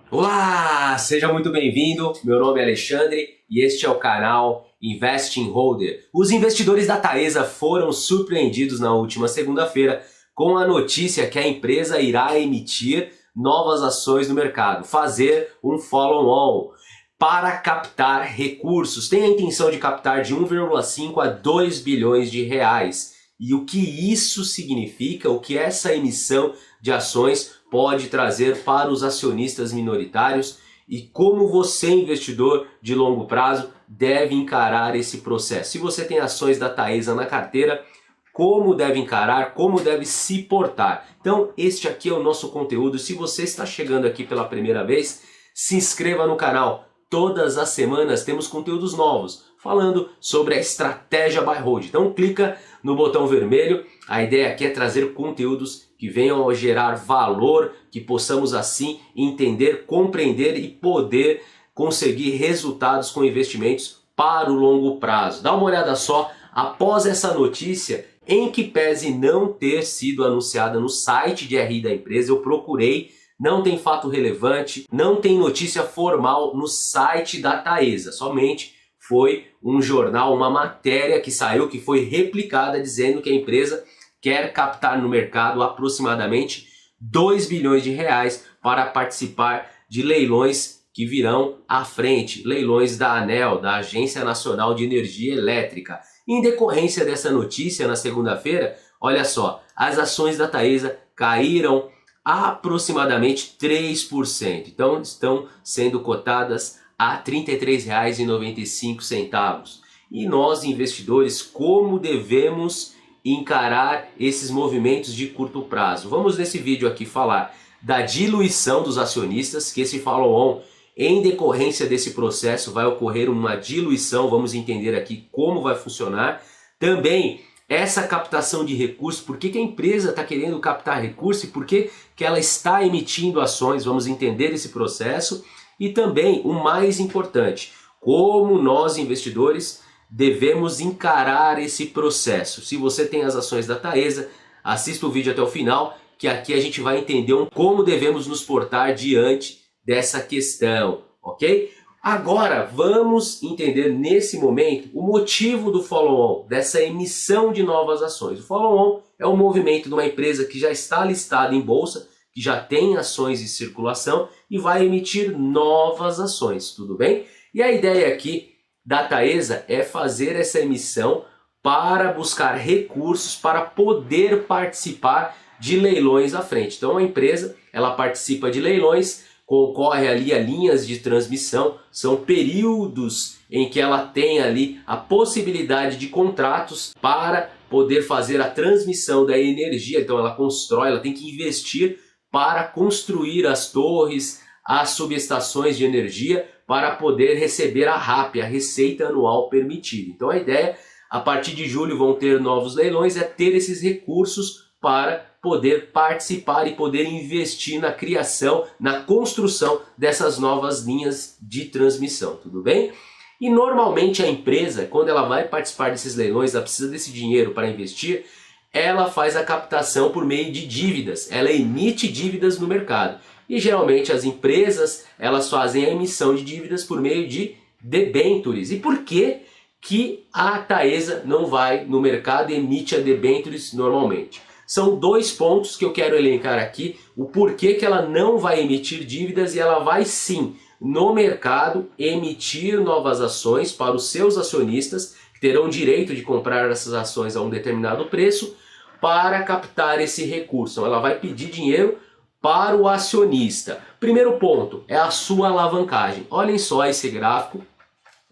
Olá, seja muito bem-vindo. Meu nome é Alexandre e este é o canal Investing Holder. Os investidores da Taesa foram surpreendidos na última segunda-feira com a notícia que a empresa irá emitir novas ações no mercado, fazer um follow-on para captar recursos. Tem a intenção de captar de 1,5 a 2 bilhões de reais. E o que isso significa, o que essa emissão de ações pode trazer para os acionistas minoritários e como você, investidor de longo prazo, deve encarar esse processo. Se você tem ações da Taesa na carteira, como deve encarar, como deve se portar. Então, este aqui é o nosso conteúdo. Se você está chegando aqui pela primeira vez, se inscreva no canal. Todas as semanas temos conteúdos novos falando sobre a estratégia buy hold. Então clica no botão vermelho. A ideia aqui é trazer conteúdos que venham a gerar valor, que possamos assim entender, compreender e poder conseguir resultados com investimentos para o longo prazo. Dá uma olhada só, após essa notícia, em que pese não ter sido anunciada no site de RI da empresa, eu procurei, não tem fato relevante, não tem notícia formal no site da Taesa, somente foi um jornal, uma matéria que saiu, que foi replicada dizendo que a empresa quer captar no mercado aproximadamente 2 bilhões de reais para participar de leilões que virão à frente, leilões da ANEEL, da Agência Nacional de Energia Elétrica. Em decorrência dessa notícia, na segunda-feira, olha só, as ações da Taesa caíram aproximadamente 3%. Então estão sendo cotadas a R$ 33,95. E nós, investidores, como devemos encarar esses movimentos de curto prazo? Vamos nesse vídeo aqui falar da diluição dos acionistas, que esse follow-on, em decorrência desse processo, vai ocorrer uma diluição. Vamos entender aqui como vai funcionar. Também essa captação de recursos, por que a empresa está querendo captar recursos e por que ela está emitindo ações, vamos entender esse processo. E também, o mais importante, como nós investidores devemos encarar esse processo. Se você tem as ações da Taesa, assista o vídeo até o final, que aqui a gente vai entender como devemos nos portar diante dessa questão, ok? Agora vamos entender nesse momento o motivo do follow-on, dessa emissão de novas ações. O follow-on é um movimento de uma empresa que já está listada em bolsa, que já tem ações em circulação e vai emitir novas ações, tudo bem? E a ideia aqui da Taesa é fazer essa emissão para buscar recursos para poder participar de leilões à frente. Então a empresa, ela participa de leilões, concorre ali a linhas de transmissão, são períodos em que ela tem ali a possibilidade de contratos para poder fazer a transmissão da energia. Então ela constrói, ela tem que investir para construir as torres, as subestações de energia para poder receber a RAP, a receita anual permitida. Então a ideia, a partir de julho vão ter novos leilões, é ter esses recursos para poder participar e poder investir na criação, na construção dessas novas linhas de transmissão, tudo bem? E normalmente a empresa, quando ela vai participar desses leilões, ela precisa desse dinheiro para investir, ela faz a captação por meio de dívidas, ela emite dívidas no mercado. E geralmente as empresas, elas fazem a emissão de dívidas por meio de debentures. E por que a Taesa não vai no mercado e emite a debentures normalmente? São dois pontos que eu quero elencar aqui, o porquê que ela não vai emitir dívidas e ela vai sim, no mercado, emitir novas ações para os seus acionistas, que terão direito de comprar essas ações a um determinado preço, para captar esse recurso. Ela vai pedir dinheiro para o acionista. Primeiro ponto é a sua alavancagem. Olhem só esse gráfico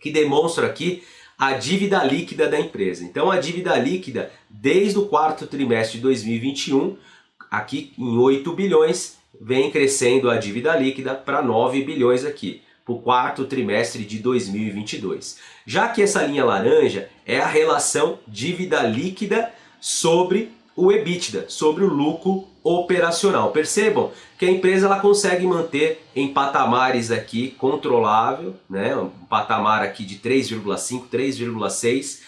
que demonstra aqui a dívida líquida da empresa. Então a dívida líquida desde o quarto trimestre de 2021, aqui em 8 bilhões, vem crescendo a dívida líquida para 9 bilhões aqui, para o quarto trimestre de 2022. Já que essa linha laranja é a relação dívida líquida sobre o EBITDA, sobre o lucro operacional. Percebam que a empresa ela consegue manter em patamares aqui controlável, né? Um patamar aqui de 3,5, 3,6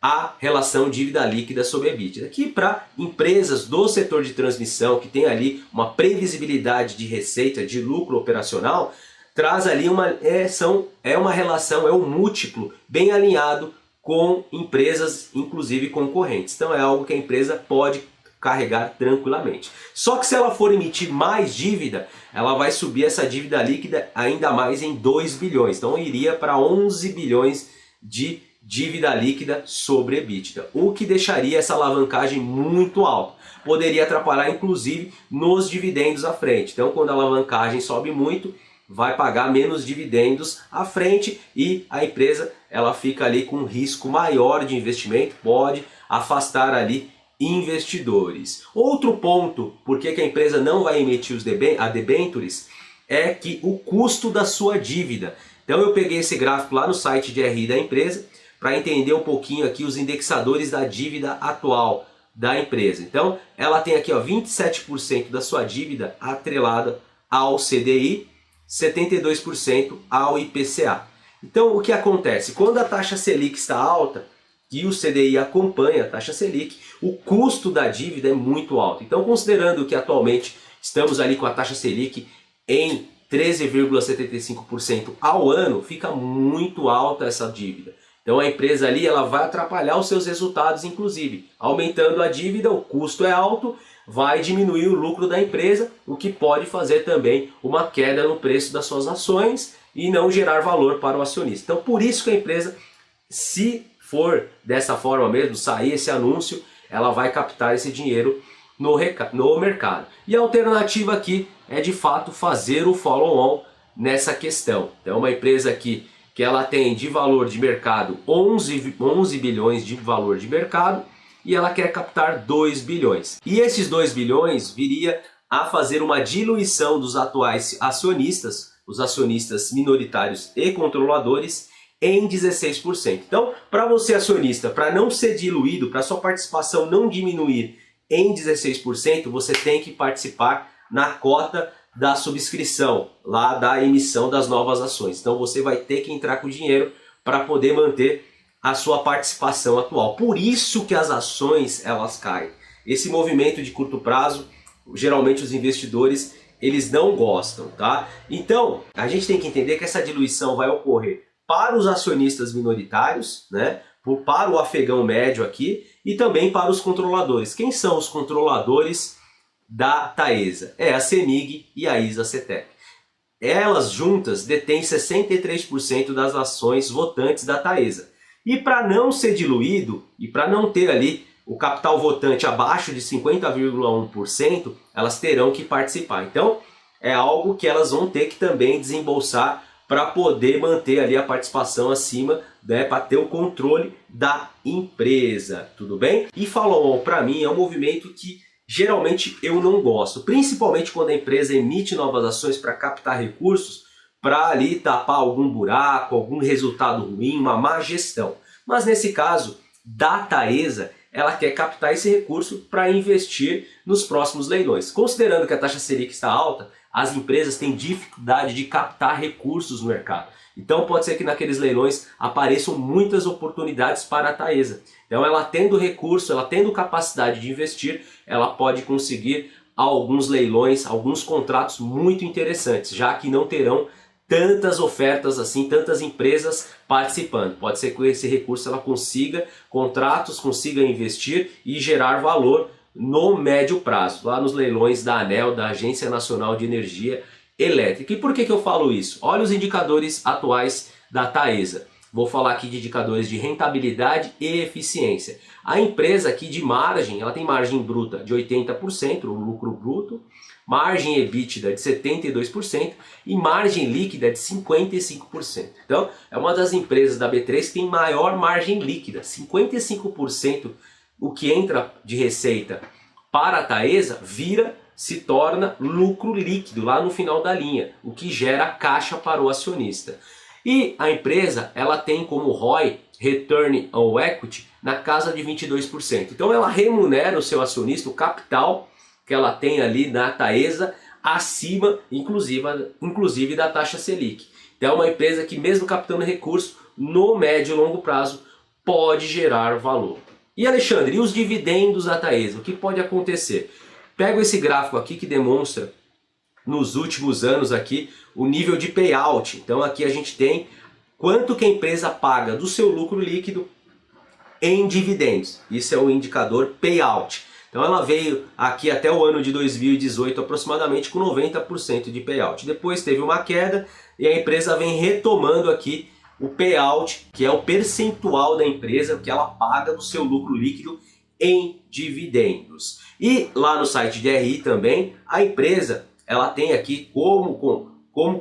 a relação dívida líquida sobre EBITDA, que para empresas do setor de transmissão, que tem ali uma previsibilidade de receita, de lucro operacional, traz ali uma relação, é um múltiplo bem alinhado com empresas, inclusive concorrentes. Então é algo que a empresa pode carregar tranquilamente. Só que se ela for emitir mais dívida, ela vai subir essa dívida líquida ainda mais em 2 bilhões. Então iria para 11 bilhões de dívida líquida sobre EBITDA, o que deixaria essa alavancagem muito alta. Poderia atrapalhar inclusive nos dividendos à frente. Então quando a alavancagem sobe muito, vai pagar menos dividendos à frente e a empresa ela fica ali com um risco maior de investimento, pode afastar ali investidores. Outro ponto, por que a empresa não vai emitir a debentures, é que o custo da sua dívida. Então eu peguei esse gráfico lá no site de RI da empresa, para entender um pouquinho aqui os indexadores da dívida atual da empresa. Então, ela tem aqui ó, 27% da sua dívida atrelada ao CDI, 72% ao IPCA. Então, o que acontece? Quando a taxa Selic está alta e o CDI acompanha a taxa Selic, o custo da dívida é muito alto. Então, considerando que atualmente estamos ali com a taxa Selic em 13,75% ao ano, fica muito alta essa dívida. Então a empresa ali ela vai atrapalhar os seus resultados, inclusive. Aumentando a dívida, o custo é alto, vai diminuir o lucro da empresa, o que pode fazer também uma queda no preço das suas ações e não gerar valor para o acionista. Então por isso que a empresa, se for dessa forma mesmo, sair esse anúncio, ela vai captar esse dinheiro no mercado. E a alternativa aqui é de fato fazer o follow-on nessa questão. Então uma empresa aqui que ela tem de valor de mercado 11 bilhões de valor de mercado e ela quer captar 2 bilhões. E esses 2 bilhões viria a fazer uma diluição dos atuais acionistas, os acionistas minoritários e controladores, em 16%. Então, para você acionista, para não ser diluído, para sua participação não diminuir em 16%, você tem que participar na cota da subscrição, lá da emissão das novas ações. Então você vai ter que entrar com dinheiro para poder manter a sua participação atual. Por isso que as ações elas caem. Esse movimento de curto prazo, geralmente os investidores eles não gostam, tá? Então a gente tem que entender que essa diluição vai ocorrer para os acionistas minoritários, né? Para o afegão médio aqui e também para os controladores. Quem são os controladores da Taesa? É a CEMIG e a ISA-CETEC. Elas juntas detêm 63% das ações votantes da Taesa. E para não ser diluído e para não ter ali o capital votante abaixo de 50,1%, elas terão que participar. Então é algo que elas vão ter que também desembolsar para poder manter ali a participação acima, né, para ter o controle da empresa, tudo bem? E follow-on para mim é um movimento que geralmente eu não gosto, principalmente quando a empresa emite novas ações para captar recursos, para ali tapar algum buraco, algum resultado ruim, uma má gestão. Mas nesse caso, da Taesa, ela quer captar esse recurso para investir nos próximos leilões. Considerando que a taxa Selic está alta, as empresas têm dificuldade de captar recursos no mercado. Então pode ser que naqueles leilões apareçam muitas oportunidades para a Taesa. Então ela tendo recurso, ela tendo capacidade de investir, ela pode conseguir alguns leilões, alguns contratos muito interessantes, já que não terão tantas ofertas assim, tantas empresas participando. Pode ser que com esse recurso ela consiga contratos, consiga investir e gerar valor no médio prazo, lá nos leilões da ANEEL, da Agência Nacional de Energia Elétrica. E por que eu falo isso? Olha os indicadores atuais da Taesa. Vou falar aqui de indicadores de rentabilidade e eficiência. A empresa aqui de margem, ela tem margem bruta de 80%, o lucro bruto, margem EBITDA de 72% e margem líquida de 55%. Então, é uma das empresas da B3 que tem maior margem líquida, 55%. O que entra de receita para a Taesa se torna lucro líquido lá no final da linha, o que gera caixa para o acionista. E a empresa ela tem como ROI, Return on Equity, na casa de 22%. Então ela remunera o seu acionista, o capital que ela tem ali na Taesa, acima inclusive da taxa Selic. Então é uma empresa que mesmo captando recurso, no médio e longo prazo, pode gerar valor. E Alexandre, e os dividendos da Taesa? O que pode acontecer? Pego esse gráfico aqui que demonstra nos últimos anos aqui o nível de payout. Então aqui a gente tem quanto que a empresa paga do seu lucro líquido em dividendos. Isso é o indicador payout. Então ela veio aqui até o ano de 2018 aproximadamente com 90% de payout. Depois teve uma queda e a empresa vem retomando aqui o payout, que é o percentual da empresa que ela paga do seu lucro líquido em dividendos. E lá no site de RI também, a empresa ela tem aqui como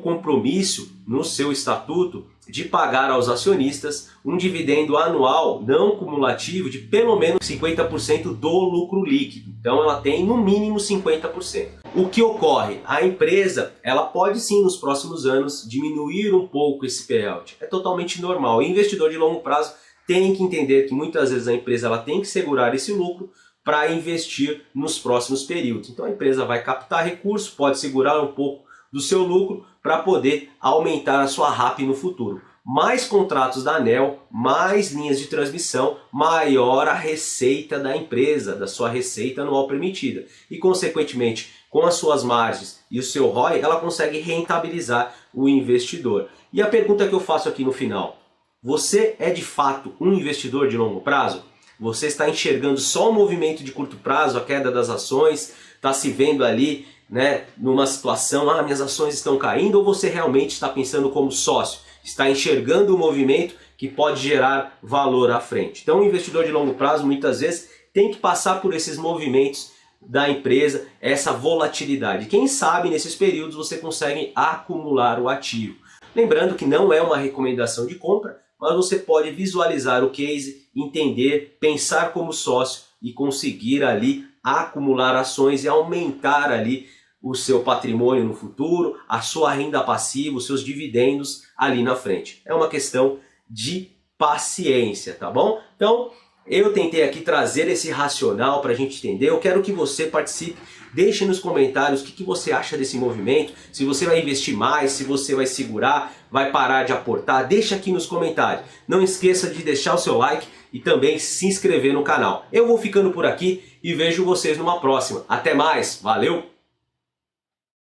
compromisso no seu estatuto de pagar aos acionistas um dividendo anual não cumulativo de pelo menos 50% do lucro líquido. Então ela tem no mínimo 50%. O que ocorre? A empresa ela pode sim nos próximos anos diminuir um pouco esse payout. É totalmente normal. O investidor de longo prazo tem que entender que muitas vezes a empresa ela tem que segurar esse lucro para investir nos próximos períodos. Então a empresa vai captar recursos, pode segurar um pouco do seu lucro para poder aumentar a sua RAP no futuro. Mais contratos da ANEEL, mais linhas de transmissão, maior a receita da empresa, da sua receita anual permitida. E consequentemente, com as suas margens e o seu ROI, ela consegue rentabilizar o investidor. E a pergunta que eu faço aqui no final, você é de fato um investidor de longo prazo? Você está enxergando só o movimento de curto prazo, a queda das ações, está se vendo ali, né, numa situação, minhas ações estão caindo, ou você realmente está pensando como sócio, está enxergando o movimento que pode gerar valor à frente? Então o investidor de longo prazo muitas vezes tem que passar por esses movimentos da empresa, essa volatilidade. Quem sabe nesses períodos você consegue acumular o ativo. Lembrando que não é uma recomendação de compra, mas você pode visualizar o case, entender, pensar como sócio e conseguir ali acumular ações e aumentar ali o seu patrimônio no futuro, a sua renda passiva, os seus dividendos ali na frente. É uma questão de paciência, tá bom? Então, eu tentei aqui trazer esse racional para a gente entender. Eu quero que você participe, deixe nos comentários o que você acha desse movimento, se você vai investir mais, se você vai segurar, vai parar de aportar, deixa aqui nos comentários. Não esqueça de deixar o seu like e também se inscrever no canal. Eu vou ficando por aqui e vejo vocês numa próxima. Até mais, valeu!